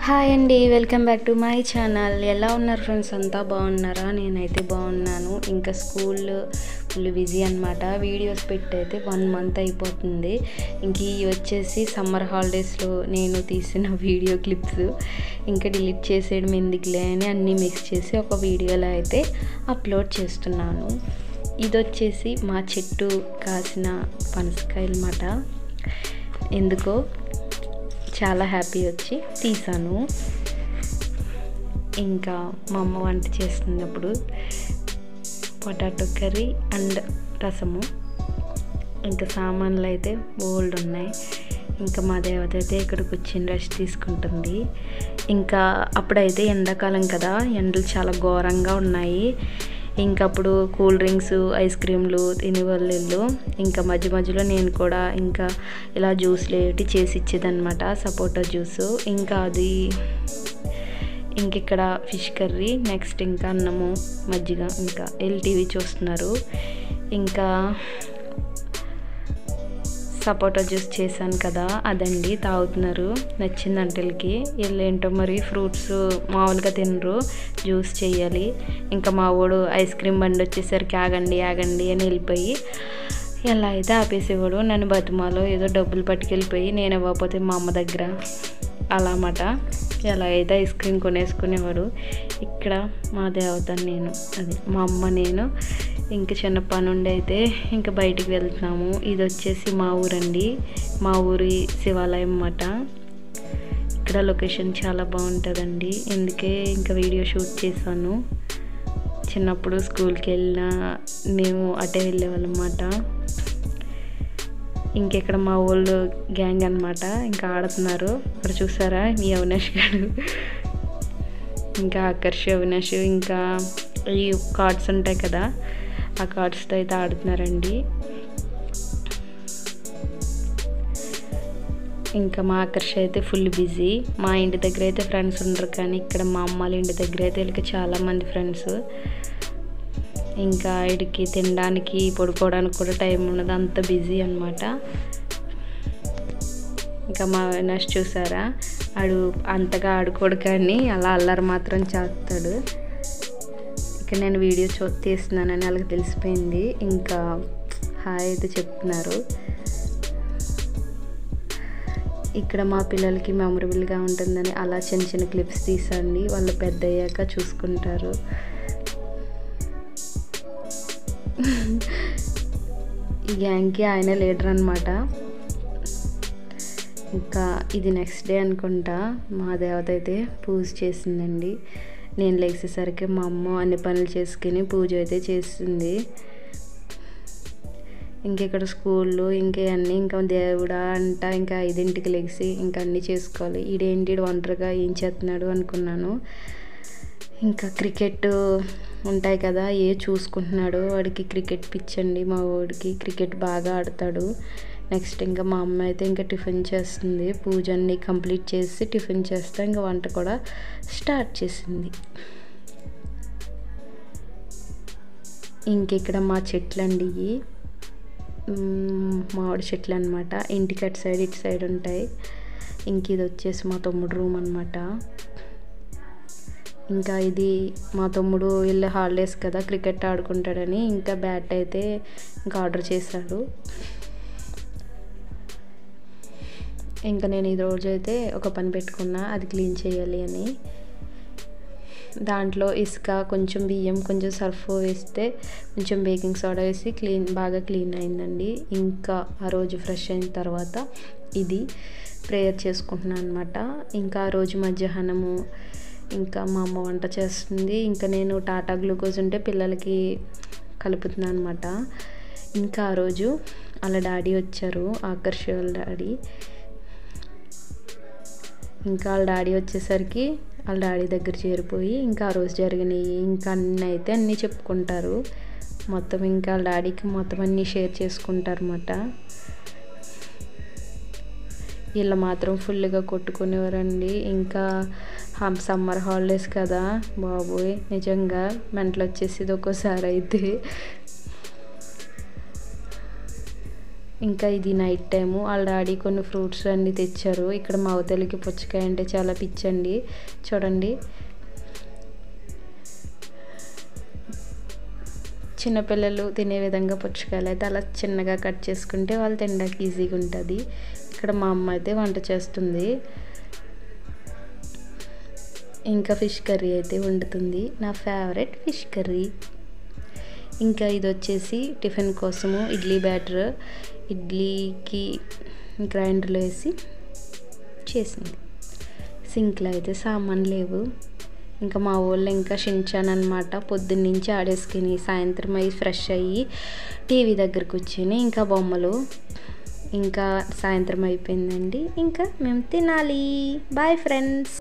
Hi అండి, welcome back to my channel. ఎలా ఉన్నారు ఫ్రెండ్స్? అంతా బాగున్నారా? నేనైతే బాగున్నాను. ఇంకా స్కూల్ ఫుల్ బిజీ అనమాట. వీడియోస్ పెట్టి అయితే 1 మంత్ అయిపోతుంది. ఇంక ఇవి వచ్చేసి సమ్మర్ హాలిడేస్లో నేను తీసిన వీడియో క్లిప్స్. ఇంకా డిలీట్ చేసేయడం ఎందుకులే అని అన్నీ మిక్స్ చేసి ఒక వీడియోలో అయితే అప్లోడ్ చేస్తున్నాను. ఇది వచ్చేసి మా చెట్టు కాసిన పనసకాయలు అన్నమాట. ఎందుకో చాలా హ్యాపీ వచ్చి తీసాను. ఇంకా మా అమ్మ వంట చేస్తున్నప్పుడు పొటాటో కర్రీ అండ్ రసము. ఇంకా సామాన్లు అయితే బోల్డ్ ఉన్నాయి. ఇంకా మా దేవత అయితే ఇక్కడ కూర్చొని రెస్ట్ తీసుకుంటుంది. ఇంకా అప్పుడైతే ఎండాకాలం కదా, ఎండలు చాలా ఘోరంగా ఉన్నాయి. ఇంకప్పుడు కూల్ డ్రింక్స్, ఐస్ క్రీమ్లు తినేవాళ్ళు. ఇంకా మధ్య మధ్యలో నేను కూడా ఇంకా ఇలా జ్యూస్లు ఏటి చేసి ఇచ్చేదన్నమాట, సపోటా జ్యూసు. ఇంకా అది ఇక్కడ ఫిష్ కర్రీ, నెక్స్ట్ ఇంకా అన్నము, మజ్జిగ. ఇంకా ఎల్టీవీ చూస్తున్నారు. ఇంకా సపోటా జ్యూస్ చేశాను కదా, అదండి తాగుతున్నారు. నచ్చిందంటే వీళ్ళకి. వీళ్ళు ఏంటో మరి ఫ్రూట్స్ మామూలుగా తినరు, జ్యూస్ చేయాలి. ఇంకా మా వాడు ఐస్ క్రీమ్ బండి వచ్చేసరికి ఆగండి ఆగండి అని వెళ్ళిపోయి ఎలా అయితే ఆపేసేవాడు. నన్ను బతిమాలో ఏదో డబ్బులు పట్టుకెళ్ళిపోయి నేను ఇవ్వకపోతే మా అమ్మ దగ్గర అలా అన్నమాట. ఎలా అయితే ఐస్ క్రీమ్ కొనేసుకునేవాడు. ఇక్కడ మా దేవత నేను, అది మా అమ్మ నేను ఇంకా చిన్న పని ఉండి అయితే ఇంకా బయటికి వెళ్తున్నాము. ఇది వచ్చేసి మా ఊరండి, మా ఊరి శివాలయం అన్నమాట. ఇక్కడ లొకేషన్ చాలా బాగుంటుందండి, అందుకే ఇంకా వీడియో షూట్ చేశాను. చిన్నప్పుడు స్కూల్కి వెళ్ళినా మేము అటే వెళ్ళేవాళ్ళం అన్నమాట. ఇంకెక్కడ మా వాళ్ళు గ్యాంగ్ అనమాట, ఇంకా ఆడుతున్నారు. ఇక్కడ చూసారా మీ అవినాష్ గారు, ఇంకా ఆకర్ష్, అవినాష్, ఇంకా ఈ కార్డ్స్ ఉంటాయి కదా, ఆ కార్డ్స్తో అయితే ఆడుతున్నారండి. ఇంకా మా ఆకర్ష అయితే ఫుల్ బిజీ. మా ఇంటి దగ్గర అయితే ఫ్రెండ్స్ ఉండరు, కానీ ఇక్కడ మా అమ్మాళ్ళ ఇంటి దగ్గర అయితే వీళ్ళకి చాలామంది ఫ్రెండ్స్. ఇంకా వీడికి తినడానికి పడుకోవడానికి కూడా టైం ఉన్నది, అంత బిజీ అనమాట. ఇంకా మా అవినాష్ చూసారా, అంతగా ఆడుకోడు కానీ అలా అల్లరి మాత్రం చేస్తాడు. ఇక్కడ నేను వీడియో తీస్తున్నానని వాళ్ళకి తెలిసిపోయింది. ఇంకా హాయ్ అయితే చెప్తున్నారు. ఇక్కడ మా పిల్లలకి మెమరబుల్గా ఉంటుందని అలా చిన్న చిన్న క్లిప్స్ తీసండి, వాళ్ళు పెద్ద అయ్యాక చూసుకుంటారు. ఈ గ్యాంగ్కి ఆయన లీడర్ అనమాట. ఇంకా ఇది నెక్స్ట్ డే అనుకుంటా, మా దేవత అయితే పూజ చేసిందండి. నేను లేచేసరికి మా అమ్మ అన్ని పనులు చేసుకుని పూజ అయితే చేస్తుంది. ఇంకెక్కడ స్కూల్లో ఇంకా అన్నీ, ఇంకా దేవుడా అంట ఇంకా 5ంటికి లేచి ఇంకా అన్నీ చేసుకోవాలి. ఈడేంటి ఒంటరిగా ఏం చేస్తున్నాడు అనుకున్నాను. ఇంకా క్రికెట్ ఉంటాయి కదా, చూసుకుంటున్నాడు. వాడికి క్రికెట్ పిచ్చండి, మా వాడికి క్రికెట్ బాగా ఆడతాడు. నెక్స్ట్ ఇంకా మా అమ్మ అయితే ఇంకా టిఫిన్ చేస్తుంది. పూజ అన్నీ కంప్లీట్ చేసి టిఫిన్ చేస్తే ఇంకా వంట కూడా స్టార్ట్ చేసింది. ఇంకెక్కడ మా చెట్లు అండి, ఇవి మామిడి చెట్లు అనమాట. ఇంటికి అటు సైడ్ ఇటు సైడ్ ఉంటాయి. ఇంక ఇది వచ్చేసి మా తమ్ముడు రూమ్ అనమాట. ఇంకా ఇది మా తమ్ముడు వీళ్ళు హాలిడేస్ కదా, క్రికెట్ ఆడుకుంటాడని ఇంకా బ్యాట్ అయితే ఇంకా ఆర్డర్ చేశాడు. ఇంకా నేను ఈ రోజు అయితే ఒక పని పెట్టుకున్నా, అది క్లీన్ చేయాలి అని. దాంట్లో ఇసుక, కొంచెం బియ్యం, కొంచెం సర్ఫ్ వేస్తే కొంచెం బేకింగ్ సోడా వేసి బాగా క్లీన్ అయిందండి. ఇంకా ఆ రోజు ఫ్రెష్ అయిన తర్వాత ఇది ప్రేయర్ చేసుకుంటున్నాను అనమాట. ఇంకా ఆ రోజు మధ్యాహ్నము ఇంకా మా అమ్మ వంట చేస్తుంది. ఇంకా నేను టాటా గ్లూకోజ్ ఉంటే పిల్లలకి కలుపుతున్నాను అనమాట. ఇంకా ఆ రోజు వాళ్ళ డాడీ వచ్చారు, ఆకర్ష్ వాళ్ళ డాడీ. ఇంకా వాళ్ళ డాడీ వచ్చేసరికి వాళ్ళ డాడీ దగ్గర చేరిపోయి ఇంకా ఆ రోజు జరిగినాయి ఇంకా అన్నీ చెప్పుకుంటారు మొత్తం. ఇంకా వాళ్ళ డాడీకి మొత్తం అన్నీ షేర్ చేసుకుంటారు అన్నమాట. వీళ్ళు మాత్రం ఫుల్గా కొట్టుకునేవారండి. ఇంకా సమ్మర్ హాలిడేస్ కదా బాబోయ్, నిజంగా మెంటలు వచ్చేసేది ఒక్కోసారి అయితే. ఇంకా ఇది నైట్ టైము. వాళ్ళ డాడీ కొన్ని ఫ్రూట్స్ అన్నీ తెచ్చారు. ఇక్కడ మా అవతలికి పుచ్చకాయ అంటే చాలా పిచ్చండి. చూడండి, చిన్నపిల్లలు తినే విధంగా పుచ్చకాయలు అయితే అలా చిన్నగా కట్ చేసుకుంటే వాళ్ళు తినడానికి ఈజీగా ఉంటుంది. ఇక్కడ మా అమ్మ అయితే వంట చేస్తుంది. ఇంకా ఫిష్ కర్రీ అయితే వండుతుంది, నా ఫేవరెట్ ఫిష్ కర్రీ. ఇంకా ఇది వచ్చేసి టిఫిన్ కోసము ఇడ్లీ బ్యాటర్. ఇడ్లీకి గ్రైండర్లో వేసి చేసింది. సింక్లో అయితే సామాన్ లేవు. ఇంకా మా వాళ్ళు ఇంకా షించాన్ అనమాట. పొద్దున్నుంచి ఆడేసుకుని సాయంత్రం అయ్యి ఫ్రెష్ అయ్యి టీవీ దగ్గర కూర్చొని ఇంకా బొమ్మలు. ఇంకా సాయంత్రం అయిపోయిందండి, ఇంకా మేము తినాలి. Bye friends.